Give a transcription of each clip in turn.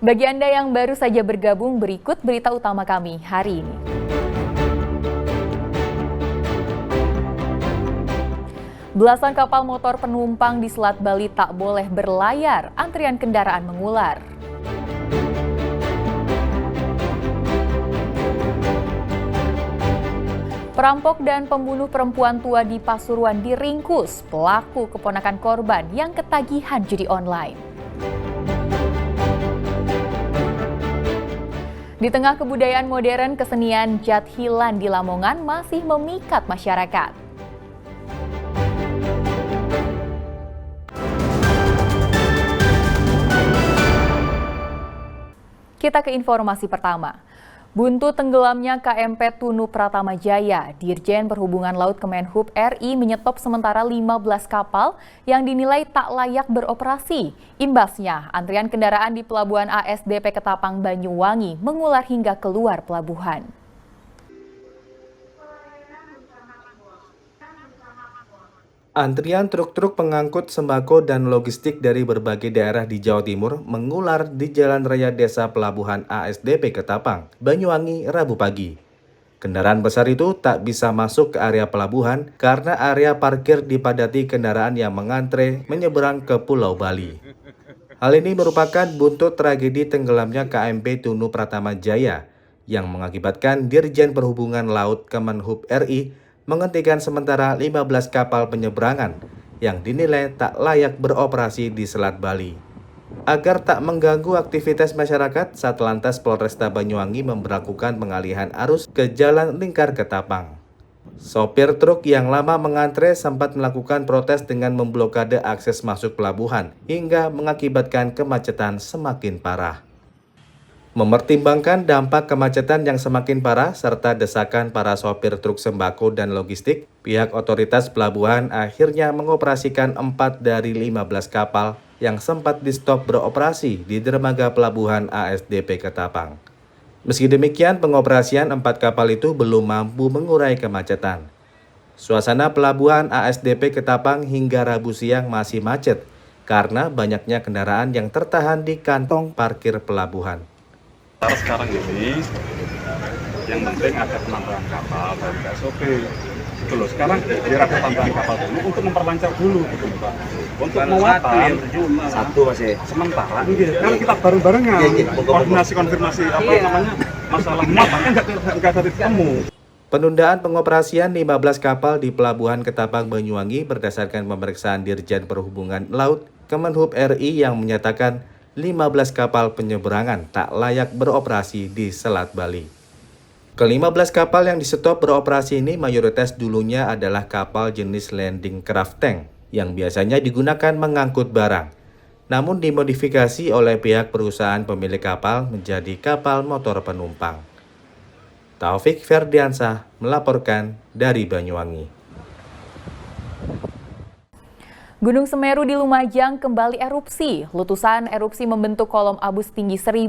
Bagi Anda yang baru saja bergabung, berikut berita utama kami hari ini. Belasan kapal motor penumpang di Selat Bali tak boleh berlayar, antrian kendaraan mengular. Perampok dan pembunuh perempuan tua di Pasuruan diringkus, pelaku keponakan korban yang ketagihan judi online. Di tengah kebudayaan modern, kesenian Jathilan di Lamongan masih memikat masyarakat. Kita ke informasi pertama. Buntu tenggelamnya KMP Tunu Pratama Jaya, Dirjen Perhubungan Laut Kemenhub RI menyetop sementara 15 kapal yang dinilai tak layak beroperasi. Imbasnya, antrian kendaraan di Pelabuhan ASDP Ketapang Banyuwangi mengular hingga keluar pelabuhan. Antrian truk-truk pengangkut sembako dan logistik dari berbagai daerah di Jawa Timur mengular di Jalan Raya Desa Pelabuhan ASDP Ketapang, Banyuwangi, Rabu pagi. Kendaraan besar itu tak bisa masuk ke area pelabuhan karena area parkir dipadati kendaraan yang mengantre menyeberang ke Pulau Bali. Hal ini merupakan buntut tragedi tenggelamnya KMP Tunu Pratama Jaya yang mengakibatkan Dirjen Perhubungan Laut Kemenhub RI menghentikan sementara 15 kapal penyeberangan yang dinilai tak layak beroperasi di Selat Bali. Agar tak mengganggu aktivitas masyarakat, Satlantas Polresta Banyuwangi memberlakukan pengalihan arus ke Jalan Lingkar Ketapang. Sopir truk yang lama mengantre sempat melakukan protes dengan memblokade akses masuk pelabuhan hingga mengakibatkan kemacetan semakin parah. Mempertimbangkan dampak kemacetan yang semakin parah serta desakan para sopir truk sembako dan logistik, pihak otoritas pelabuhan akhirnya mengoperasikan 4 dari 15 kapal yang sempat di-stop beroperasi di dermaga pelabuhan ASDP Ketapang. Meski demikian, pengoperasian 4 kapal itu belum mampu mengurai kemacetan. Suasana pelabuhan ASDP Ketapang hingga Rabu siang masih macet karena banyaknya kendaraan yang tertahan di kantong parkir pelabuhan. Sekarang ini yang penting ada penambahan kapal dan SOP gitu loh. Sekarang biar ada tambahan kapal dulu untuk memperlancar dulu gitu Pak. Untuk muatan satu masih sementara kan kita bareng-barengan koordinasi konfirmasi namanya masalah muatannya nggak ada titik temu. Penundaan pengoperasian 15 kapal di Pelabuhan Ketapang Banyuwangi berdasarkan pemeriksaan Dirjen Perhubungan Laut Kemenhub RI yang menyatakan 15 kapal penyeberangan tak layak beroperasi di Selat Bali. Ke-15 kapal yang di-stop beroperasi ini mayoritas dulunya adalah kapal jenis landing craft tank yang biasanya digunakan mengangkut barang, namun dimodifikasi oleh pihak perusahaan pemilik kapal menjadi kapal motor penumpang. Taufik Ferdiansah melaporkan dari Banyuwangi. Gunung Semeru di Lumajang kembali erupsi. Letusan erupsi membentuk kolom abu setinggi 1.200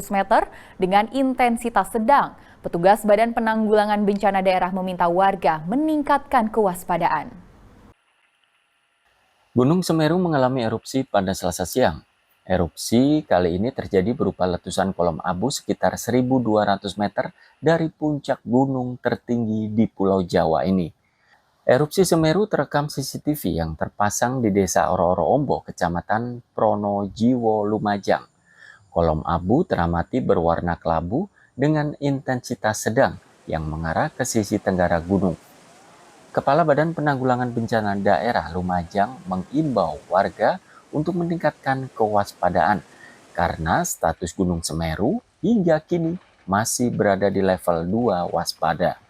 meter dengan intensitas sedang. Petugas Badan Penanggulangan Bencana Daerah meminta warga meningkatkan kewaspadaan. Gunung Semeru mengalami erupsi pada Selasa siang. Erupsi kali ini terjadi berupa letusan kolom abu sekitar 1.200 meter dari puncak gunung tertinggi di Pulau Jawa ini. Erupsi Semeru terekam CCTV yang terpasang di Desa Oro-Oro Ombo, Kecamatan Pronojiwo, Lumajang. Kolom abu teramati berwarna kelabu dengan intensitas sedang yang mengarah ke sisi tenggara gunung. Kepala Badan Penanggulangan Bencana Daerah Lumajang mengimbau warga untuk meningkatkan kewaspadaan karena status Gunung Semeru hingga kini masih berada di level 2 waspada.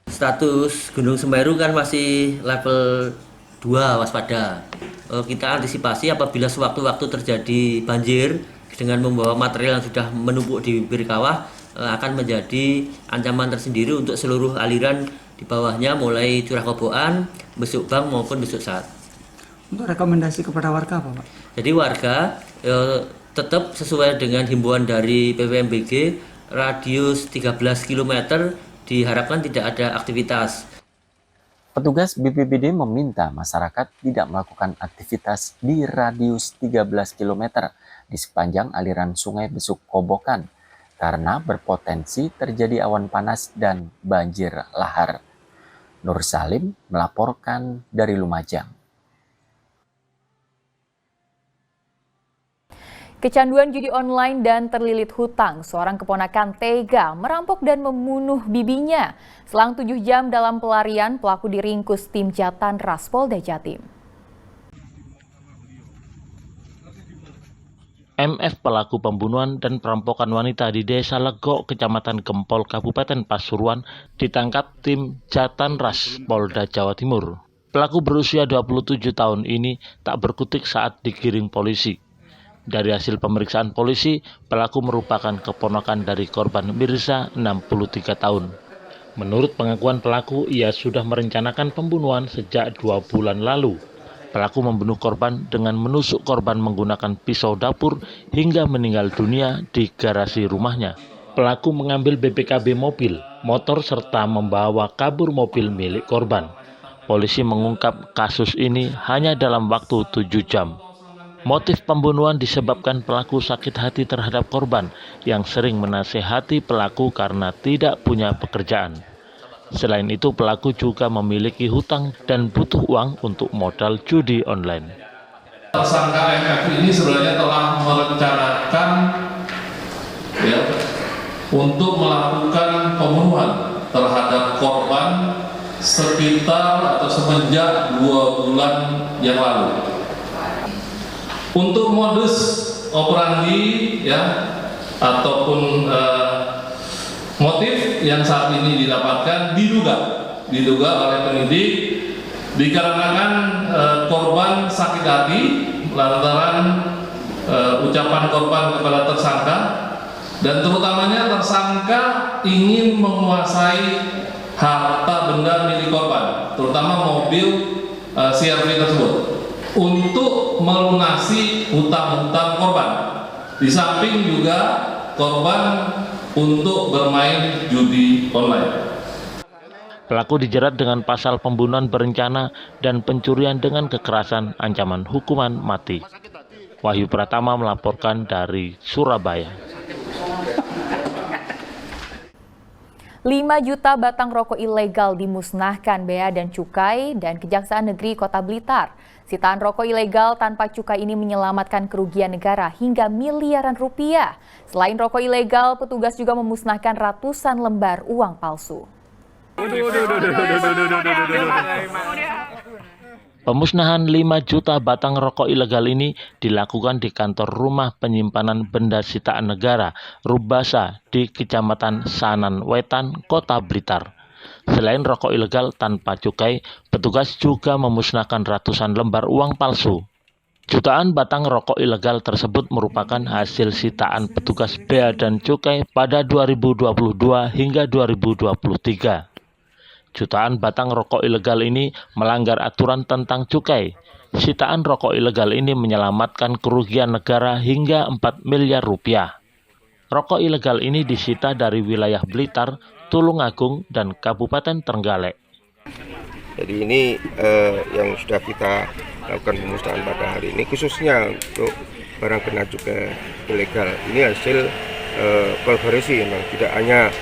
Status Gunung Semeru kan masih level 2 waspada. Kita antisipasi apabila sewaktu-waktu terjadi banjir dengan membawa material yang sudah menumpuk di bibir kawah akan menjadi ancaman tersendiri untuk seluruh aliran di bawahnya mulai Curah Kobokan, Besuk Bang maupun Besuk Sat. Untuk rekomendasi kepada warga apa Pak? Jadi warga tetap sesuai dengan himbauan dari PPMBG radius 13 km diharapkan tidak ada aktivitas. Petugas BPBD meminta masyarakat tidak melakukan aktivitas di radius 13 km di sepanjang aliran Sungai Besuk Kobokan karena berpotensi terjadi awan panas dan banjir lahar. Nur Salim melaporkan dari Lumajang. Kecanduan judi online dan terlilit hutang, seorang keponakan tega merampok dan membunuh bibinya. Selang 7 jam dalam pelarian, pelaku diringkus tim Jatan Ras Polda Jatim. MF, pelaku pembunuhan dan perampokan wanita di Desa Legok, Kecamatan Gempol, Kabupaten Pasuruan, ditangkap tim Jatan Ras Polda Jawa Timur. Pelaku berusia 27 tahun ini tak berkutik saat digiring polisi. Dari hasil pemeriksaan polisi, pelaku merupakan keponakan dari korban Mirza, 63 tahun. Menurut pengakuan pelaku, ia sudah merencanakan pembunuhan sejak 2 bulan lalu. Pelaku membunuh korban dengan menusuk korban menggunakan pisau dapur hingga meninggal dunia di garasi rumahnya. Pelaku mengambil BPKB mobil, motor serta membawa kabur mobil milik korban. Polisi mengungkap kasus ini hanya dalam waktu 7 jam. Motif pembunuhan disebabkan pelaku sakit hati terhadap korban yang sering menasehati pelaku karena tidak punya pekerjaan. Selain itu, pelaku juga memiliki hutang dan butuh uang untuk modal judi online. Tersangka MF ini sebenarnya telah merencanakan untuk melakukan pembunuhan terhadap korban sekitar atau semenjak 2 bulan yang lalu. Untuk modus operandi ataupun motif yang saat ini didapatkan diduga oleh penyidik dikarenakan korban sakit hati lantaran ucapan korban kepada tersangka, dan terutamanya tersangka ingin menguasai harta benda milik korban, terutama mobil CR-V tersebut, untuk melunasi hutang-hutang korban. Di samping juga korban untuk bermain judi online. Pelaku dijerat dengan pasal pembunuhan berencana dan pencurian dengan kekerasan ancaman hukuman mati. Wahyu Pratama melaporkan dari Surabaya. 5 juta batang rokok ilegal dimusnahkan Bea dan Cukai dan Kejaksaan Negeri Kota Blitar. Sitaan rokok ilegal tanpa cukai ini menyelamatkan kerugian negara hingga miliaran rupiah. Selain rokok ilegal, petugas juga memusnahkan ratusan lembar uang palsu. Pemusnahan 5 juta batang rokok ilegal ini dilakukan di kantor rumah penyimpanan benda sitaan negara Rubasa di Kecamatan Sanan Wetan, Kota Blitar. Selain rokok ilegal tanpa cukai, petugas juga memusnahkan ratusan lembar uang palsu. Jutaan batang rokok ilegal tersebut merupakan hasil sitaan petugas Bea dan Cukai pada 2022 hingga 2023. Jutaan batang rokok ilegal ini melanggar aturan tentang cukai. Sitaan rokok ilegal ini menyelamatkan kerugian negara hingga 4 miliar rupiah. Rokok ilegal ini disita dari wilayah Blitar, Tulungagung, dan Kabupaten Trenggalek. Jadi ini yang sudah kita lakukan pemusnahan pada hari ini, khususnya untuk barang kena cukai ilegal. Ini hasil kolaborasi, memang tidak hanya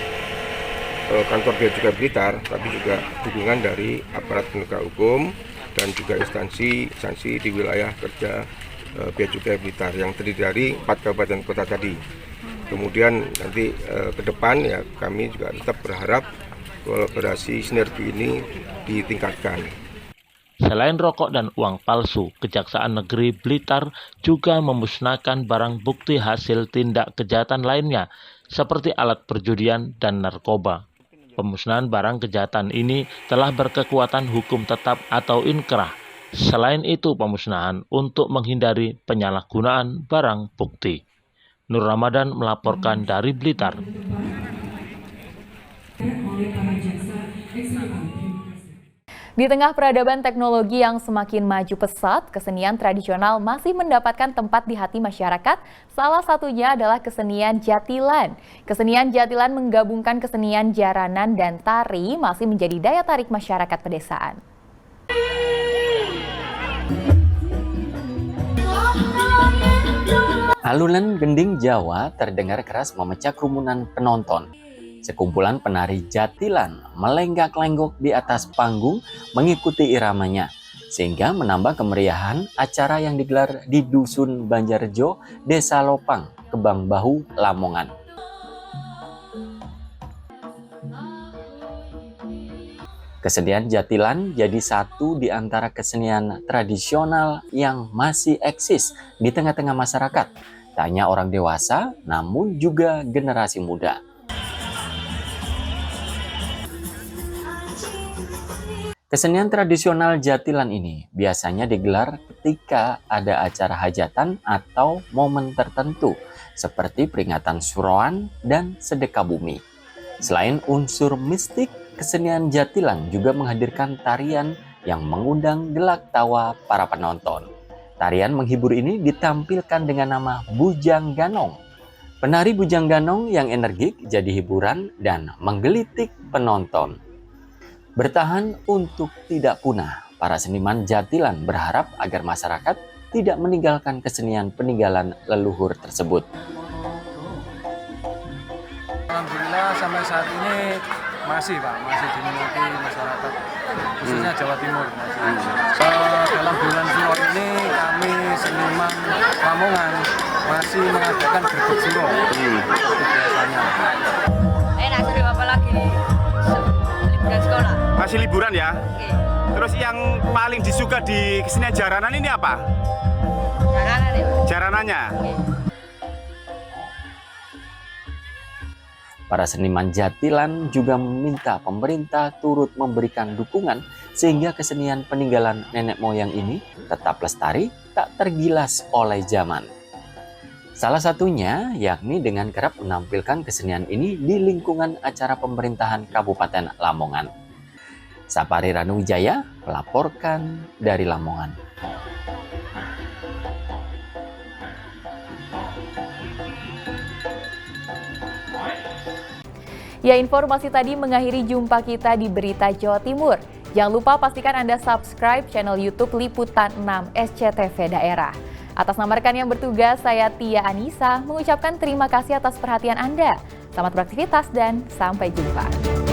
kantor Bea Cukai Blitar, tapi juga dukungan dari aparat penegak hukum dan juga instansi di wilayah kerja Bea Cukai Blitar yang terdiri dari 4 kabupaten kota tadi. Kemudian nanti ke depan ya kami juga tetap berharap kolaborasi sinergi ini ditingkatkan. Selain rokok dan uang palsu, Kejaksaan Negeri Blitar juga memusnahkan barang bukti hasil tindak kejahatan lainnya seperti alat perjudian dan narkoba. Pemusnahan barang kejahatan ini telah berkekuatan hukum tetap atau inkrah. Selain itu, pemusnahan untuk menghindari penyalahgunaan barang bukti. Nur Ramadan melaporkan dari Blitar. Di tengah peradaban teknologi yang semakin maju pesat, kesenian tradisional masih mendapatkan tempat di hati masyarakat. Salah satunya adalah kesenian jatilan. Kesenian jatilan menggabungkan kesenian jaranan dan tari masih menjadi daya tarik masyarakat pedesaan. Alunan gending Jawa terdengar keras memecah kerumunan penonton. Sekumpulan penari jatilan melenggak-lenggok di atas panggung mengikuti iramanya, sehingga menambah kemeriahan acara yang digelar di Dusun Banjarjo, Desa Lopang, Kebang Bahu, Lamongan. Kesenian jatilan jadi satu di antara kesenian tradisional yang masih eksis di tengah-tengah masyarakat. Tak hanya orang dewasa, namun juga generasi muda. Kesenian tradisional jatilan ini biasanya digelar ketika ada acara hajatan atau momen tertentu, seperti peringatan Suroan dan Sedekah Bumi. Selain unsur mistik, kesenian jatilan juga menghadirkan tarian yang mengundang gelak tawa para penonton. Tarian menghibur ini ditampilkan dengan nama Bujang Ganong. Penari Bujang Ganong yang energik jadi hiburan dan menggelitik penonton. Bertahan untuk tidak punah, para seniman jatilan berharap agar masyarakat tidak meninggalkan kesenian peninggalan leluhur tersebut. Alhamdulillah sampai saat ini masih diminati masyarakat, khususnya Jawa Timur. Dalam bulan Suro ini kami seniman Lamongan masih mengadakan gerbek Suro. Biasanya. Seru apa lagi? Liburan sekolah. Masih liburan ya? Oke. Terus yang paling disuka di kesenian jaranan ini apa? Jaranan ya? Jaranannya? Oke. Para seniman jatilan juga meminta pemerintah turut memberikan dukungan sehingga kesenian peninggalan nenek moyang ini tetap lestari, tak tergilas oleh zaman. Salah satunya yakni dengan kerap menampilkan kesenian ini di lingkungan acara pemerintahan Kabupaten Lamongan. Sapari Ranuwijaya melaporkan dari Lamongan. Ya, informasi tadi mengakhiri jumpa kita di Berita Jawa Timur. Jangan lupa pastikan Anda subscribe channel YouTube Liputan 6 SCTV Daerah. Atas nama rekan yang bertugas, saya Tia Anissa mengucapkan terima kasih atas perhatian Anda. Selamat beraktivitas dan sampai jumpa.